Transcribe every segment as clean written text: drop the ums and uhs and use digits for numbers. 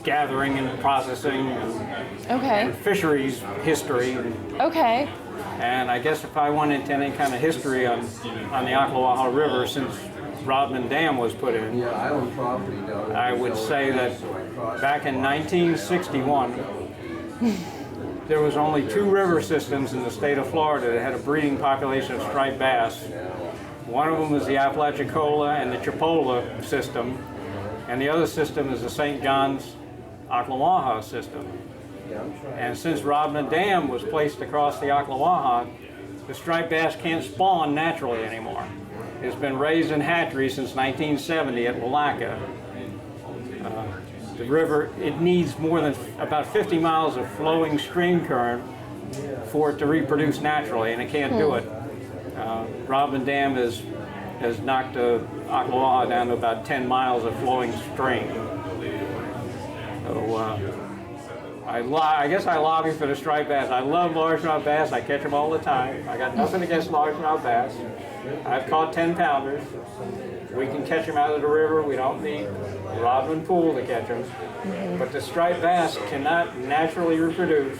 gathering and processing and fisheries history. Okay. And I guess if I went into any kind of history on the Ocklawaha River since Ravine Dam was put in, I would say that back in 1961, there was only 2 river systems in the state of Florida that had a breeding population of striped bass. One of them was the Apalachicola and the Chipola system, and the other system is the St. John's Ochlawaha system. And since Ravine Dam was placed across the Ocklawaha, the striped bass can't spawn naturally anymore. It's been raised in hatcheries since 1970 at Palatka. The river, it needs more than about 50 miles of flowing stream current for it to reproduce naturally, and it can't do it. Ravine Dam has knocked Ocklawaha down to about 10 miles of flowing stream. So I guess I lobby for the striped bass. I love largemouth bass. I catch them all the time. I got nothing against largemouth bass. I've caught 10-pounders. We can catch them out of the river. We don't need Ravine Pool to catch them. But the striped bass cannot naturally reproduce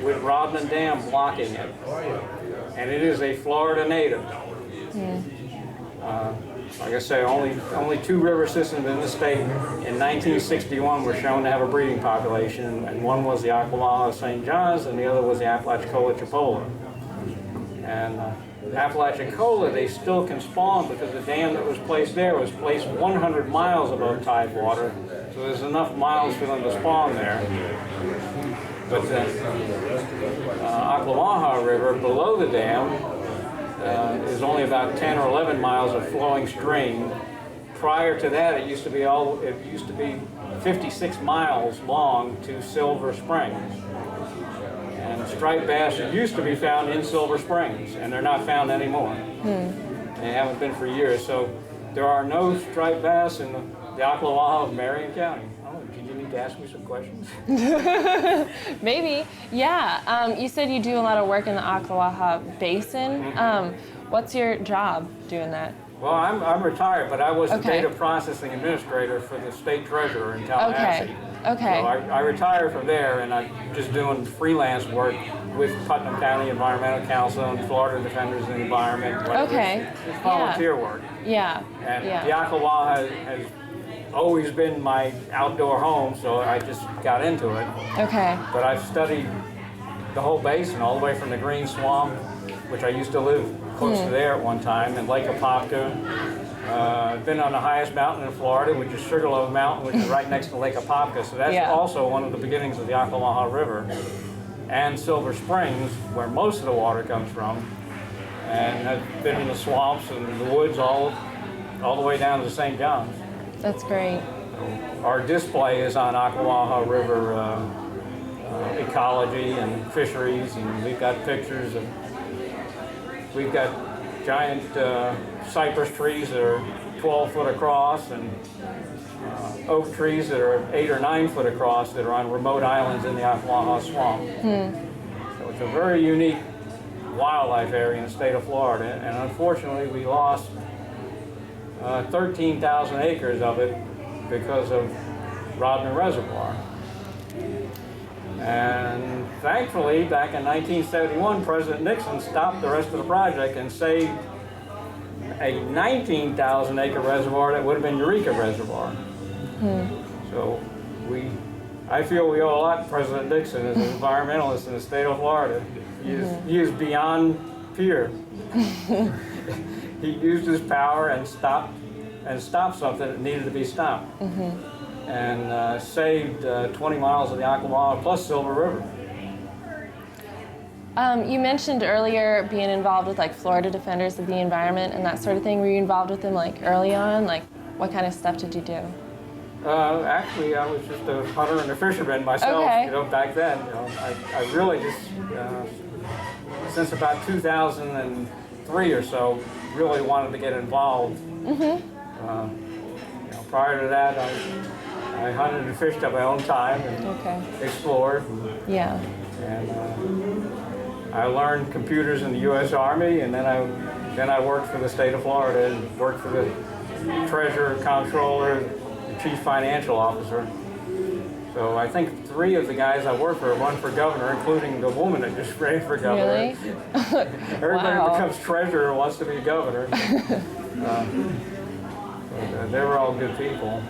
with Ravine Dam blocking it. And it is a Florida native. Like I say, only 2 river systems in the state in 1961 were shown to have a breeding population, and one was the Ocklawaha St. John's, and the other was the Apalachicola Chipola. And Apalachicola, they still can spawn because the dam that was placed there was placed 100 miles above tide water, so there's enough miles for them to spawn there. But the Ochlawaha River below the dam is only about 10 or 11 miles of flowing stream. Prior to that, it used to be 56 miles long to Silver Springs. And striped bass used to be found in Silver Springs, and they're not found anymore. They haven't been for years. So there are no striped bass in the Ocklawaha of Marion County. Oh, did you need to ask me some questions? Maybe, yeah. You said you do a lot of work in the Ocklawaha Basin. What's your job doing that? Well, I'm retired, but I was the data processing administrator for the state treasurer in Tallahassee. Okay. So I retired from there, and I'm just doing freelance work with Putnam County Environmental Council and Florida Defenders of the Environment. It's volunteer work. Yeah. And the Ocklawaha has always been my outdoor home, so I just got into it. Okay. But I've studied the whole basin, all the way from the Green Swamp, which I used to live close to there at one time, and Lake Apopka. I've been on the highest mountain in Florida, which is Sugarloaf Mountain, which is right next to Lake Apopka. So that's also one of the beginnings of the Ocklawaha River. And Silver Springs, where most of the water comes from. And I've been in the swamps and the woods all the way down to St. John's. That's great. Our display is on Ocklawaha River ecology and fisheries, and we've got pictures of, we've got giant cypress trees that are 12 foot across, and oak trees that are 8 or 9 foot across that are on remote islands in the Ocklawaha Swamp. So it's a very unique wildlife area in the state of Florida, and unfortunately we lost 13,000 acres of it because of Ravine Reservoir. And thankfully, back in 1971, President Nixon stopped the rest of the project and saved a 19,000 acre reservoir that would have been Eureka Reservoir. So I feel we owe a lot to President Nixon as an environmentalist in the state of Florida. He is beyond peer. He used his power and stopped something that needed to be stopped. And saved 20 miles of the Ocklawaha plus Silver River. You mentioned earlier being involved with like Florida Defenders of the Environment and that sort of thing. Were you involved with them like early on? Like what kind of stuff did you do? Actually, I was just a hunter and a fisherman myself. You know, back then. You know, I really just since about 2003 or so, really wanted to get involved. You know, prior to that, I hunted and fished at my own time and explored. And I learned computers in the U.S. Army, and then I worked for the state of Florida and worked for the treasurer, comptroller, the chief financial officer. So I think 3 of the guys I work for run for governor, including the woman that just ran for governor. Really? Everybody Wow. becomes treasurer wants to be governor. They were all good people.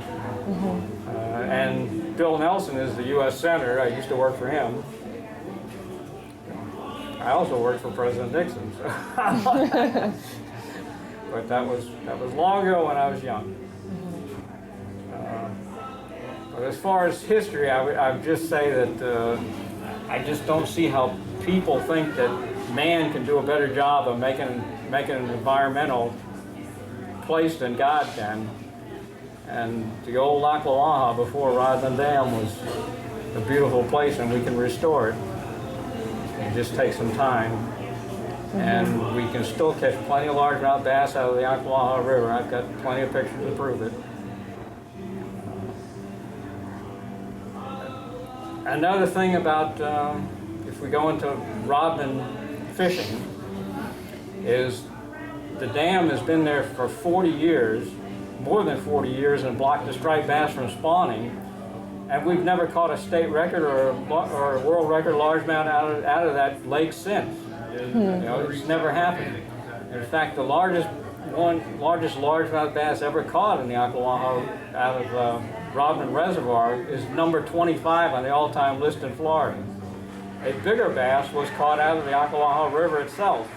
And Bill Nelson is the U.S. Senator. I used to work for him. I also worked for President Nixon. So. But that was long ago when I was young. But as far as history, I would just say that I just don't see how people think that man can do a better job of making an environmental place than God can. And the old Ocklawaha before Ravine Dam was a beautiful place, and we can restore it. It just takes some time. And we can still catch plenty of largemouth bass out of the Ochlawahaman River. I've got plenty of pictures to prove it. Another thing about if we go into Ravine fishing is the dam has been there for 40 years, more than 40 years, and blocked the striped bass from spawning. And we've never caught a state record or a world record largemouth out of that lake since. You know, it's never happened. In fact, the largest largemouth bass ever caught in the Ocklawaha out of Ravine Reservoir is number 25 on the all-time list in Florida. A bigger bass was caught out of the Ocklawaha River itself.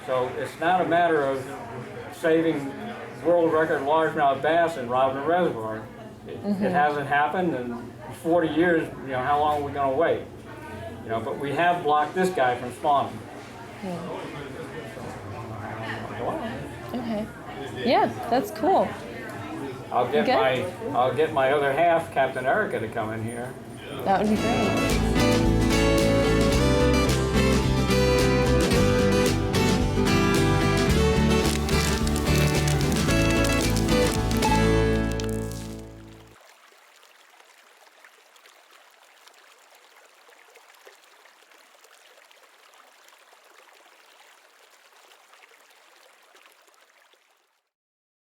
So it's not a matter of saving world record largemouth bass in Ravine Reservoir. It hasn't happened in 40 years. You know, how long are we going to wait? You know, but we have blocked this guy from spawning. Okay. Yeah, that's cool. I'll get my other half, Captain Erica, to come in here. That would be great.